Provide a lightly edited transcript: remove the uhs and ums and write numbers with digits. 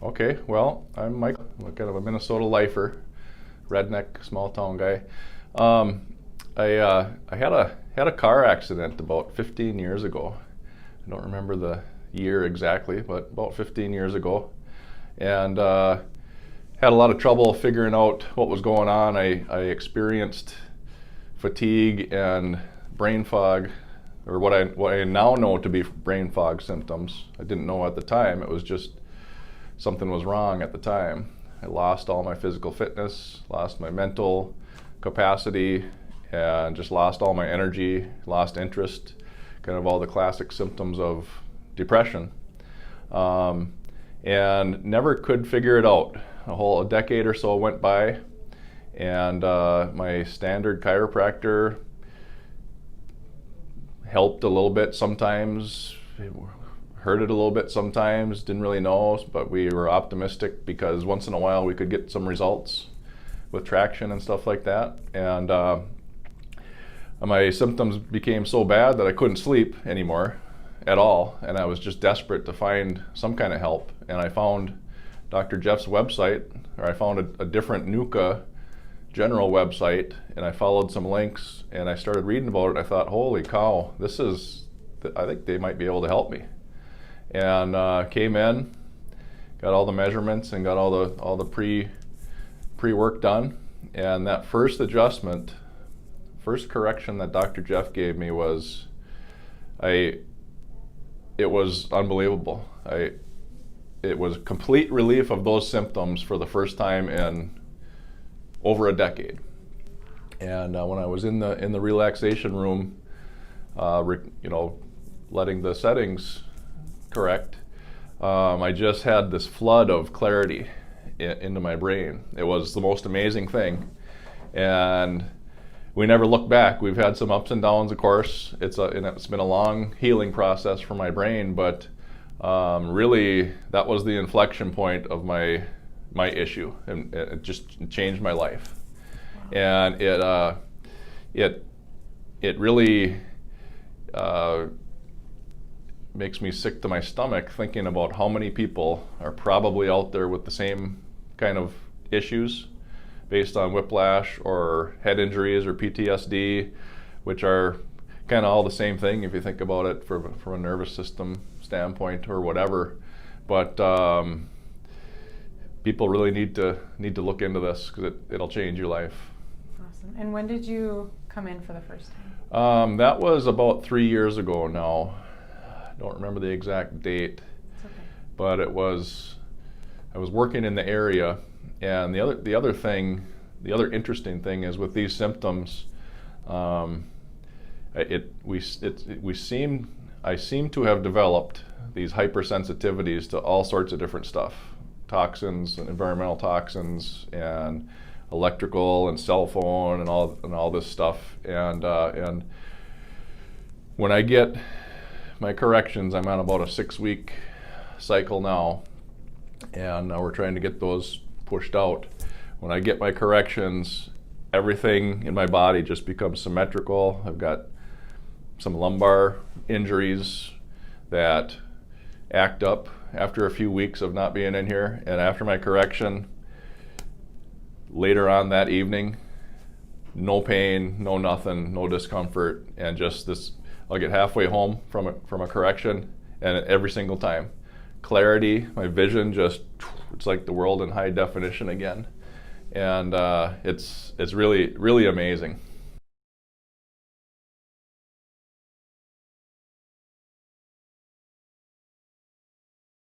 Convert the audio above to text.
Okay, well, I'm Mike. I'm kind of a Minnesota lifer, redneck, small town guy. I had a car accident about 15 years ago. I don't remember the year exactly, but about 15 years ago, and had a lot of trouble figuring out what was going on. I experienced fatigue and brain fog, or what I now know to be brain fog symptoms. I didn't know at the time. It was just something was wrong at the time. I lost all my physical fitness, lost my mental capacity, and just lost all my energy, lost interest, kind of all the classic symptoms of depression. And never could figure it out. A decade or so went by, and my standard chiropractor helped a little bit sometimes, hurt it a little bit sometimes, didn't really know, but we were optimistic because once in a while we could get some results with traction and stuff like that. And my symptoms became so bad that I couldn't sleep anymore at all, and I was just desperate to find some kind of help. And I found Dr. Jeff's website, or I found a different NUCCA general website, and I followed some links and I started reading about it. I thought, holy cow, I think they might be able to help me. And came in, got all the measurements and got all the pre-work done. And that first adjustment, first correction that Dr. Jeff gave me was, it was unbelievable. It was complete relief of those symptoms for the first time in over a decade. And when I was in the relaxation room, letting the settings correct, I just had this flood of clarity into my brain. It was the most amazing thing, and we never looked back. We've had some ups and downs, of course. It's been a long healing process for my brain, but really that was the inflection point of my issue, and it just changed my life. Wow. And it really makes me sick to my stomach thinking about how many people are probably out there with the same kind of issues based on whiplash or head injuries or PTSD, which are kind of all the same thing if you think about it from a nervous system standpoint or whatever. But people really need to look into this because it'll change your life. Awesome. And when did you come in for the first time? That was about 3 years ago now. I don't remember the exact date. It's okay. But I was working in the area, and the other interesting thing is with these symptoms, I seem to have developed these hypersensitivities to all sorts of different stuff, toxins and environmental toxins and electrical and cell phone and all this stuff. And when I get my corrections, I'm on about a 6-week cycle now, and we're trying to get those pushed out. When I get my corrections, everything in my body just becomes symmetrical. I've got some lumbar injuries that act up after a few weeks of not being in here, and after my correction, later on that evening, no pain, no nothing, no discomfort, and just this, I'll get halfway home from a correction, and every single time, clarity, my vision it's like the world in high definition again. And it's really, really amazing.